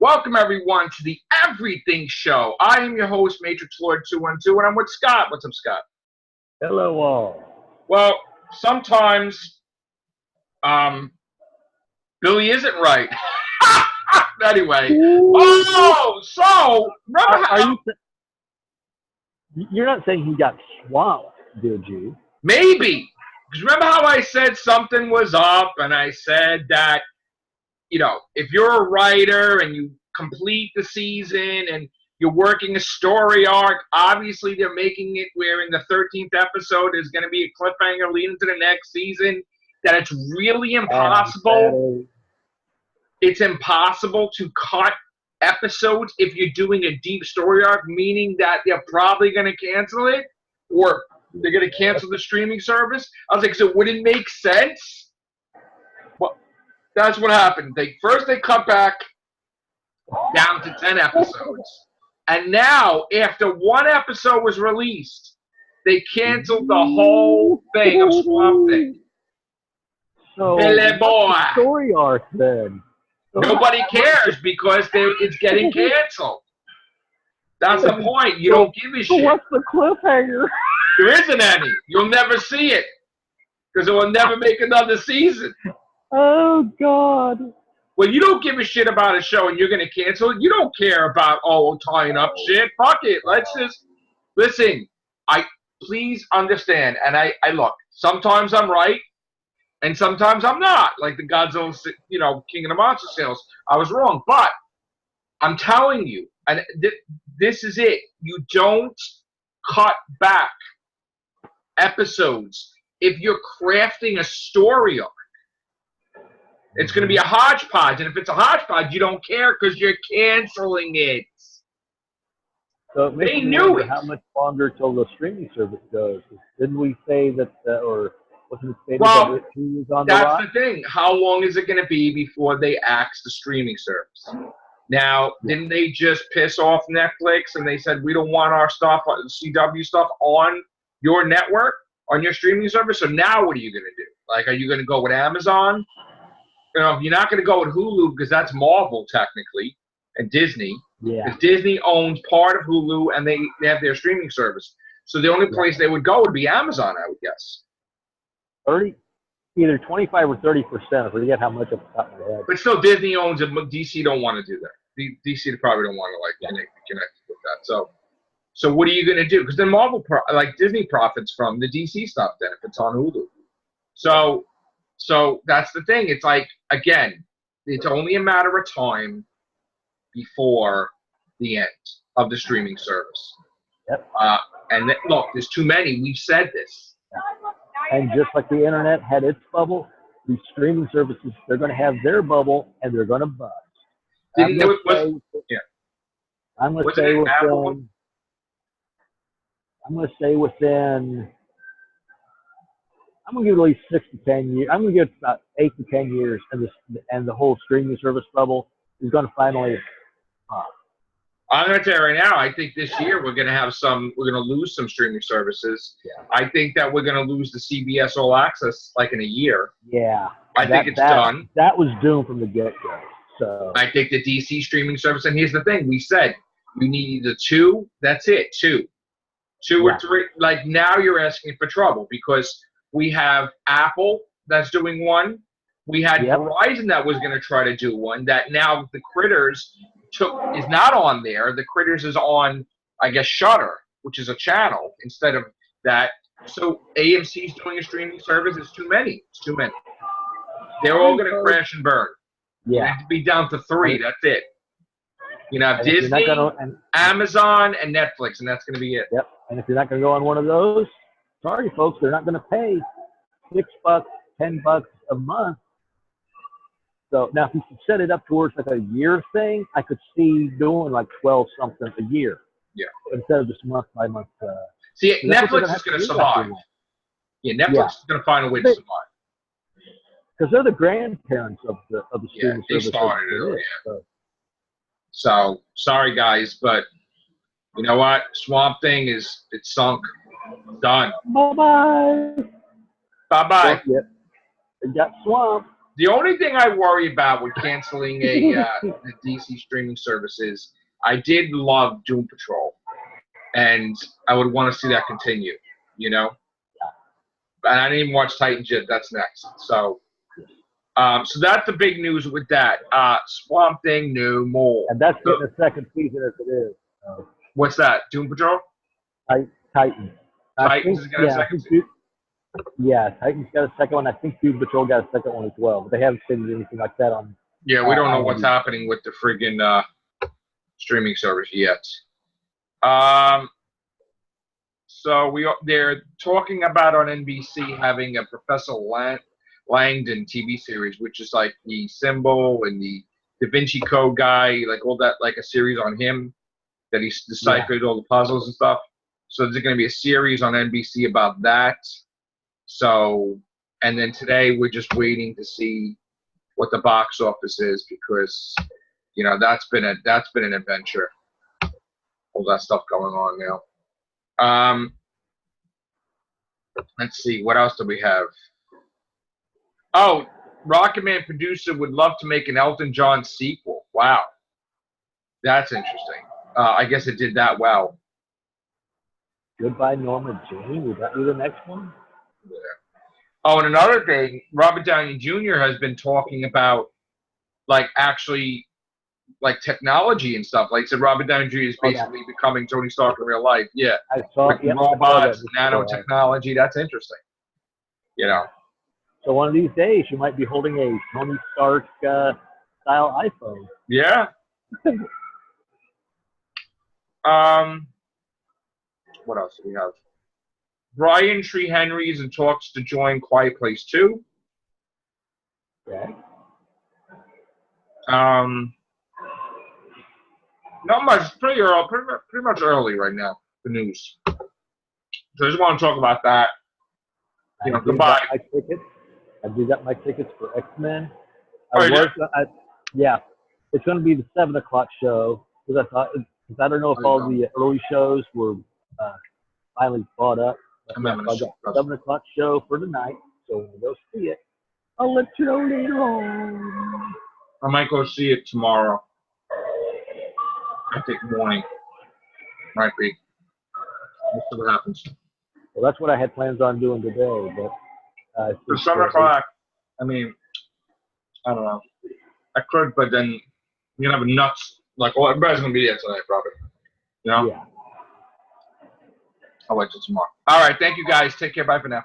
Welcome, everyone, to the Everything Show. I am your host, Matrixlord212, and I'm with Scott. What's up, Scott? Hello, all. Well, sometimes Billy isn't right. Anyway. Oh, so remember how... You're not saying he got swamped, did you? Maybe. Because remember how I said something was up, and I said that, you know, if you're a writer and you complete the season and you're working a story arc, obviously they're making it where in the 13th episode there's going to be a cliffhanger leading to the next season, that it's really impossible. It's impossible to cut episodes if you're doing a deep story arc, meaning that they're probably going to cancel it or they're going to cancel the streaming service. I was like, so would it make sense? Well, that's what happened. First they cut back down to 10 episodes. And now, after one episode was released, they canceled the whole thing of Swamp Thing. So, Billy boy. What's the story arc then? Nobody cares because it's getting canceled. That's the point. You don't give a shit. So what's the cliffhanger? There isn't any. You'll never see it because it will never make another season. Oh, God. Well, you don't give a shit about a show and you're going to cancel it. You don't care about, tying up shit. Fuck it. Let's just listen. Please understand. And I look, sometimes I'm right and sometimes I'm not. Like the Godzilla, King of the Monster sales. I was wrong. But I'm telling you, and this is it. You don't cut back episodes if you're crafting a story arc. It's going to be a hodgepodge, and if it's a hodgepodge, you don't care because you're canceling it. So it they knew it. How much longer till the streaming service goes? Didn't we say that, or wasn't it stated that it was on the rock? That's the thing. How long is it going to be before they axe the streaming service? Now, didn't they just piss off Netflix and they said, we don't want our stuff, CW stuff, on your network, on your streaming service? So now what are you going to do? Like, are you going to go with Amazon? You're not going to go with Hulu because that's Marvel technically and Disney. Yeah. Because Disney owns part of Hulu and they have their streaming service. So the only place they would go would be Amazon, I would guess. Either 25 or 30%. I forget how much off the top of my head. But still, Disney owns it. DC don't want to do that. DC probably don't want to connect with that. So what are you going to do? Because then Disney profits from the DC stuff then if it's on Hulu. So that's the thing. It's like, again, it's only a matter of time before the end of the streaming service. Yep. Look, there's too many. We've said this. And just like the internet had its bubble, these streaming services, they're going to have their bubble and they're going to bust. I'm going to give at least 6 to 10 years. I'm going to give about 8 to 10 years, and the whole streaming service bubble is going to finally pop. I'm going to tell you right now, I think this year we're going to lose some streaming services. Yeah. I think that we're going to lose the CBS All Access in a year. Yeah. I think it's done. That was doomed from the get-go. So I think the DC streaming service, and here's the thing, we said you need either two, that's it, two or three. Like now you're asking for trouble because we have Apple that's doing one. We had Verizon that was going to try to do one. That now the Critters is not on there. The Critters is on, I guess, Shudder, which is a channel instead of that. So AMC's doing a streaming service. It's too many. It's too many. They're all going to crash and burn. Yeah. You have to be down to 3. That's it. You know, Disney, Amazon, and Netflix, and that's going to be it. Yep. And if you're not going to go on one of those, sorry, folks, they're not going to pay $6, $10 a month. So now, if you could set it up towards like a year thing, I could see doing like 12 something a year. Yeah. Instead of just month by month. See, Netflix is going to survive. Yeah, Netflix is going to find a way to survive. Because they're the grandparents of the streaming service. They started it. So sorry guys, but you know what? Swamp Thing it's sunk. Done. Bye-bye. Bye-bye. It got swamped. The only thing I worry about with canceling the DC streaming service is I did love Doom Patrol, and I would want to see that continue, you know? And I didn't even watch Titans yet. That's next. So that's the big news with that. Swamp Thing, new, more. And that's getting a second season as it is. What's that? Doom Patrol? Titans. Titans is getting a second season? Yeah, Titans got a second one. I think Doom Patrol got a second one as well. But they haven't stated anything like that on. Yeah, we don't know what's happening with the friggin' streaming service yet. So they're talking about on NBC having a Professor Langdon TV series, which is like the Symbol and the Da Vinci Code guy, like all that, like a series on him that he's deciphered all the puzzles and stuff. So there's going to be a series on NBC about that. So, and then today we're just waiting to see what the box office is because, you know, that's been an adventure. All that stuff going on now. Let's see, what else do we have? Oh, Rocket Man producer would love to make an Elton John sequel. Wow, that's interesting. I guess it did that well. Goodbye, Norma Jean. Would that be the next one? Yeah. Oh, and another thing, Robert Downey Jr. has been talking about, like, actually, like, technology and stuff. Like, he said Robert Downey Jr. is basically becoming Tony Stark in real life. Yeah. I saw robots, nanotechnology. That's interesting. You know. So one of these days, you might be holding a Tony Stark style iPhone. Yeah. What else do we have? Brian Tree Henry is in talks to join Quiet Place 2. Okay. Not much. It's pretty early. Pretty much early right now. The news. So I just want to talk about that. You know, goodbye. I do got my tickets for X-Men. Yeah. It's going to be the 7 o'clock show because I don't know if all the early shows were finally bought up. I got 7 o'clock show for tonight, so when we go see it, I'll let you know later on. I might go see it tomorrow. I think morning. Might be. We'll see what happens. Well, that's what I had plans on doing today, but for 7 o'clock, I mean, I don't know. I could, but then you're gonna have nuts. Like, well, everybody's gonna be there tonight, probably. You know? Yeah. I'll wait till tomorrow. All right, thank you guys. Take care. Bye for now.